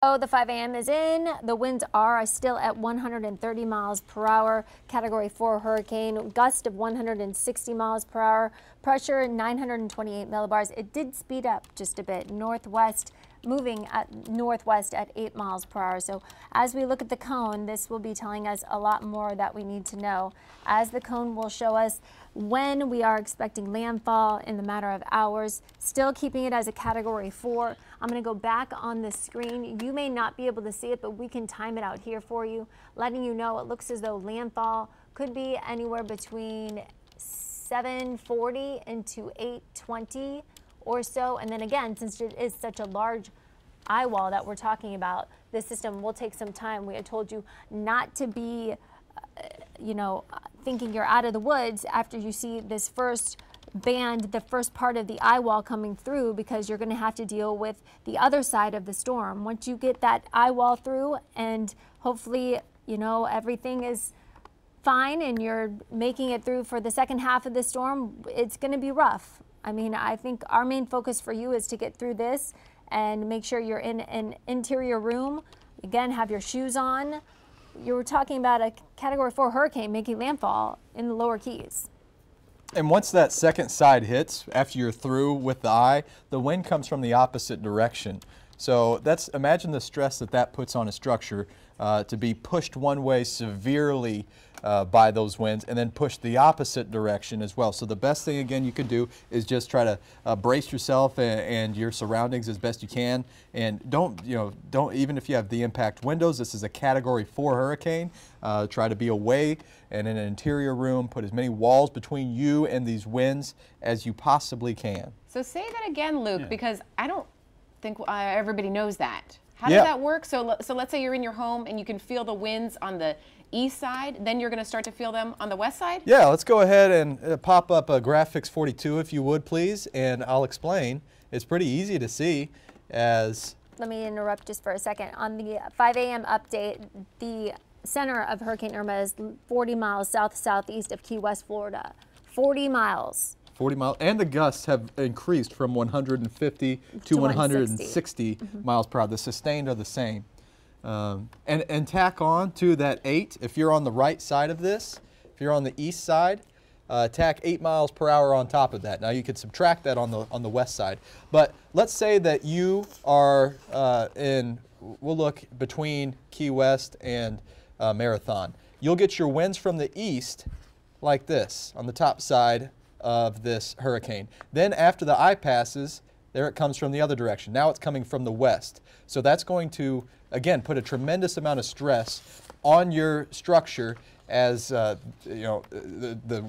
Oh, the 5 a.m. is in. The winds are still at 130 miles per hour. Category 4 hurricane, gust of 160 miles per hour. Pressure 928 millibars. It did speed up just a bit. Northwest, moving at northwest at 8 miles per hour. So as we look at the cone, this will be telling us a lot more that we need to know, as the cone will show us when we are expecting landfall in the matter of hours. Still keeping it as a category 4. I'm going to go back on the screen. You may not be able to see it, but we can time it out here for you, letting you know it looks as though landfall could be anywhere between 7:40 into 8:20 or so. And then again, since it is such a large eye wall that we're talking about, this system will take some time. We had told you not to be, thinking you're out of the woods after you see this first band, the first part of the eye wall coming through, because you're going to have to deal with the other side of the storm. Once you get that eye wall through and hopefully, everything is fine and you're making it through for the second half of the storm, it's going to be rough. I mean, I think our main focus for you is to get through this and make sure you're in an interior room. Again, have your shoes on. You were talking about a category 4 hurricane making landfall in the lower Keys. And once that second side hits, after you're through with the eye, the wind comes from the opposite direction. So imagine the stress that puts on a structure to be pushed one way severely by those winds, and then pushed the opposite direction as well. So the best thing, again, you could do is just try to brace yourself and your surroundings as best you can. And don't even if you have the impact windows, this is a category 4 hurricane. Try to be away and in an interior room. Put as many walls between you and these winds as you possibly can. So say that again, Luke, because I don't think everybody knows that. How does that work? So let's say you're in your home and you can feel the winds on the east side, then you're going to start to feel them on the west side? Yeah, let's go ahead and pop up a Graphics 42 if you would, please, and I'll explain. It's pretty easy to see as... Let me interrupt just for a second. On the 5 a.m. update, the center of Hurricane Irma is 40 miles south-southeast of Key West, Florida. 40 miles. 40 miles, and the gusts have increased from 150 to 160 miles per hour. The sustained are the same. And tack on to that 8, if you're on the right side of this, if you're on the east side, tack 8 miles per hour on top of that. Now you could subtract that on the west side. But let's say that you are we'll look between Key West and Marathon. You'll get your winds from the east like this on the top side of this hurricane. Then after the eye passes, there it comes from the other direction. Now it's coming from the west. So that's going to, again, put a tremendous amount of stress on your structure as the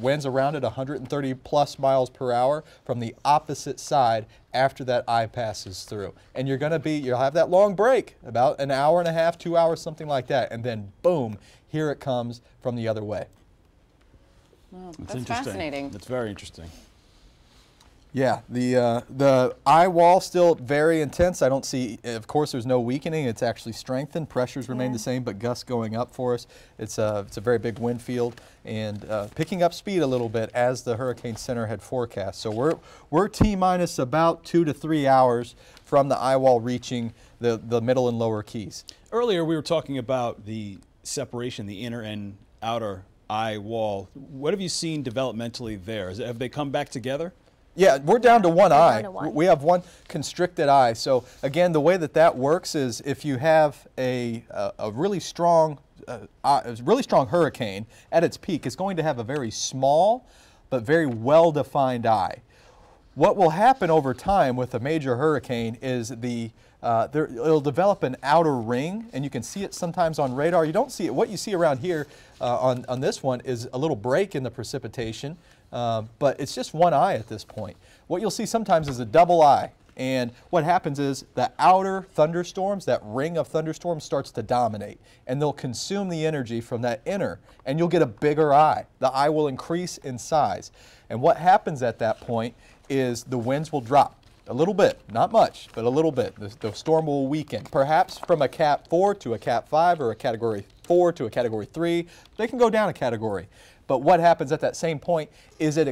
winds around it 130 plus miles per hour from the opposite side after that eye passes through. And you'll have that long break, about an hour and a half, 2 hours, something like that. And then boom, here it comes from the other way. Wow, that's fascinating. That's very interesting. Yeah, the eye wall still very intense. I don't see, of course, there's no weakening. It's actually strengthened. Pressures remain the same, but gusts going up for us. It's a very big wind field and picking up speed a little bit as the Hurricane Center had forecast. So we're T-minus about 2 to 3 hours from the eye wall reaching the middle and lower Keys. Earlier, we were talking about the separation, the inner and outer eye wall. What have you seen developmentally there? Have they come back together? Yeah, we're down to one eye. We have one constricted eye. So again, the way that works is if you have a really strong hurricane at its peak, it's going to have a very small but very well-defined eye. What will happen over time with a major hurricane is it'll develop an outer ring, and you can see it sometimes on radar. You don't see it. What you see around here on this one is a little break in the precipitation, but it's just one eye at this point. What you'll see sometimes is a double eye, and what happens is the outer thunderstorms, that ring of thunderstorms, starts to dominate, and they'll consume the energy from that inner, and you'll get a bigger eye. The eye will increase in size, and what happens at that point is the winds will drop. A little bit, not much, but a little bit. The storm will weaken, perhaps from a Cat 4 to a Cat 5 or a Category 4 to a Category 3. They can go down a category. But what happens at that same point is it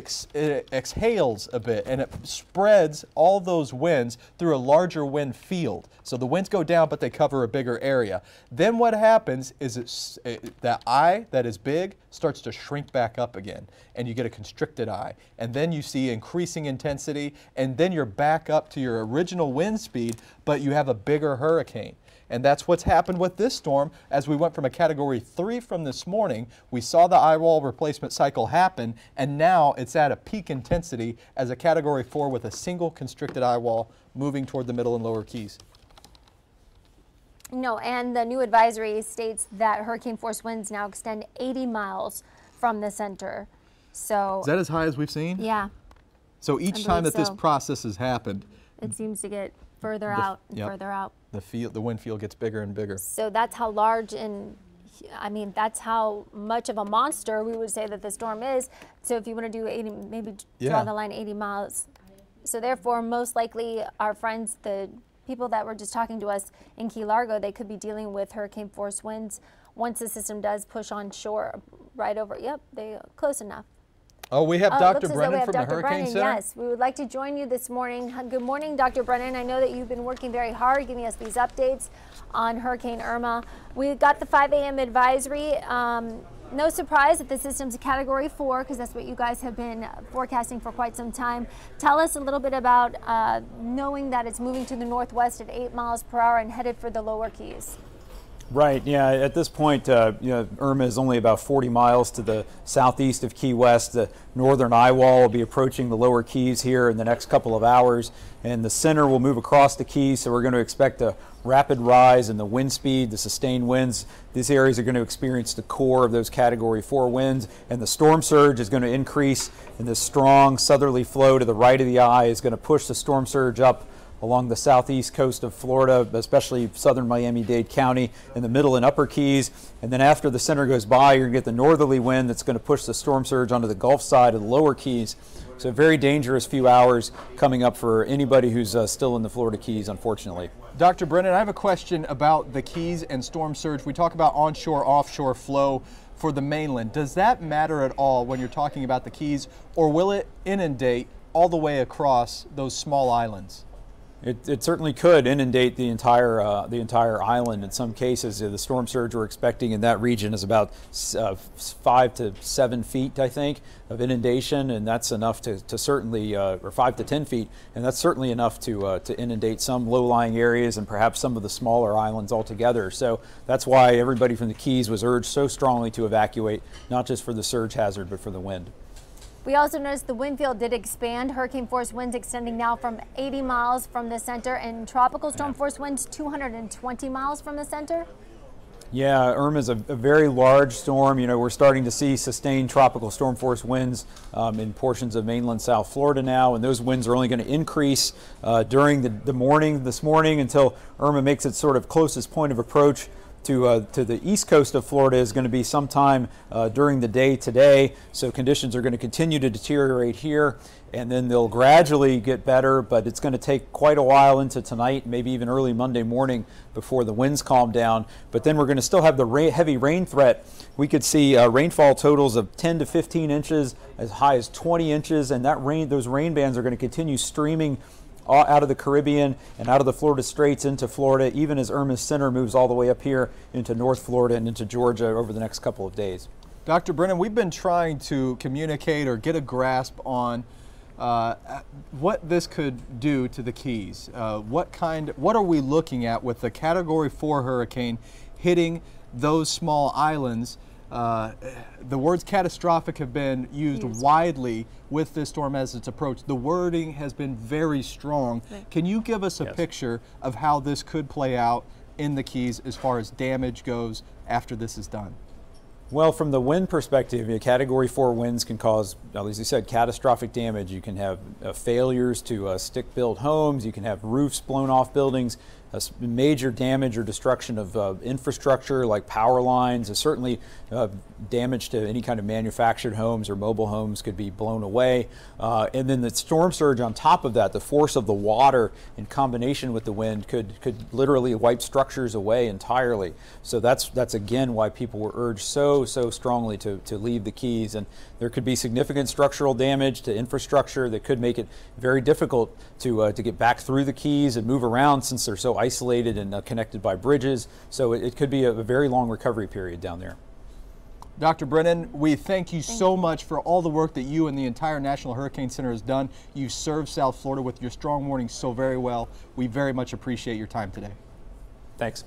exhales a bit, and it spreads all those winds through a larger wind field. So the winds go down, but they cover a bigger area. Then what happens is that eye that is big starts to shrink back up again, and you get a constricted eye. And then you see increasing intensity, and then you're back up to your original wind speed, but you have a bigger hurricane. And that's what's happened with this storm. As we went from a Category 3 from this morning, we saw the eye wall replacement cycle happen, and now it's at a peak intensity as a Category 4 with a single constricted eye wall moving toward the middle and lower Keys. No, and the new advisory states that hurricane force winds now extend 80 miles from the center. So is that as high as we've seen? Yeah. So each time that this process has happened, it seems to get further out and further out. The wind field gets bigger and bigger. So that's how large and, I mean, that's how much of a monster we would say that the storm is. So if you want to do 80, maybe draw the line 80 miles. So therefore, most likely our friends, the people that were just talking to us in Key Largo, they could be dealing with hurricane force winds once the system does push on shore right over. Yep, they close enough. Oh, we have Dr. Brennan from the Hurricane Center? Yes, we would like to join you this morning. Good morning, Dr. Brennan. I know that you've been working very hard giving us these updates on Hurricane Irma. We got the 5 a.m. advisory. No surprise that the system's a Category 4 because that's what you guys have been forecasting for quite some time. Tell us a little bit about knowing that it's moving to the northwest at 8 miles per hour and headed for the lower Keys. Right, yeah, at this point, Irma is only about 40 miles to the southeast of Key West. The northern eye wall will be approaching the lower Keys here in the next couple of hours, and the center will move across the Keys, so we're going to expect a rapid rise in the wind speed, the sustained winds. These areas are going to experience the core of those Category 4 winds, and the storm surge is going to increase, and this strong southerly flow to the right of the eye is going to push the storm surge up along the southeast coast of Florida, especially southern Miami-Dade County, in the middle and upper Keys. And then after the center goes by, you're going to get the northerly wind that's going to push the storm surge onto the Gulf side of the lower Keys. So a very dangerous few hours coming up for anybody who's still in the Florida Keys, unfortunately. Dr. Brennan, I have a question about the Keys and storm surge. We talk about onshore, offshore flow for the mainland. Does that matter at all when you're talking about the Keys, or will it inundate all the way across those small islands? It certainly could inundate the entire island. In some cases, the storm surge we're expecting in that region is about 5 to 7 feet, I think, of inundation, and that's enough to certainly, or 5 to 10 feet, and that's certainly enough to inundate some low-lying areas and perhaps some of the smaller islands altogether. So that's why everybody from the Keys was urged so strongly to evacuate, not just for the surge hazard, but for the wind. We also noticed the wind field did expand. Hurricane force winds extending now from 80 miles from the center, and tropical storm force winds 220 miles from the center. Yeah, Irma is a very large storm. You know, we're starting to see sustained tropical storm force winds in portions of mainland South Florida now, and those winds are only going to increase during the morning this morning until Irma makes its sort of closest point of approach to the east coast of Florida is going to be sometime during the day today. So conditions are going to continue to deteriorate here, and then they'll gradually get better, but it's going to take quite a while into tonight, maybe even early Monday morning before the winds calm down. But then we're going to still have the heavy rain threat. We could see rainfall totals of 10 to 15 inches, as high as 20 inches, and those rain bands are going to continue streaming out of the Caribbean and out of the Florida Straits into Florida, even as Irma's center moves all the way up here into North Florida and into Georgia over the next couple of days. Dr. Brennan, we've been trying to communicate or get a grasp on what this could do to the Keys. What are we looking at with the Category 4 hurricane hitting those small islands? The words catastrophic have been used widely with this storm as it's approached. The wording has been very strong. Right. Can you give us a picture of how this could play out in the Keys as far as damage goes after this is done? Well, from the wind perspective, Category 4 winds can cause, as you said, catastrophic damage. You can have failures to stick-built homes. You can have roofs blown off buildings. major damage or destruction of infrastructure like power lines, certainly damage to any kind of manufactured homes or mobile homes could be blown away. And then the storm surge on top of that, the force of the water in combination with the wind could literally wipe structures away entirely. So that's again why people were urged so strongly to leave the Keys. And there could be significant structural damage to infrastructure that could make it very difficult to get back through the Keys and move around, since they're so isolated and connected by bridges. So it could be a very long recovery period down there. Dr. Brennan, we thank you so much for all the work that you and the entire National Hurricane Center has done. You've served South Florida with your strong warnings so very well. We very much appreciate your time today. Thanks.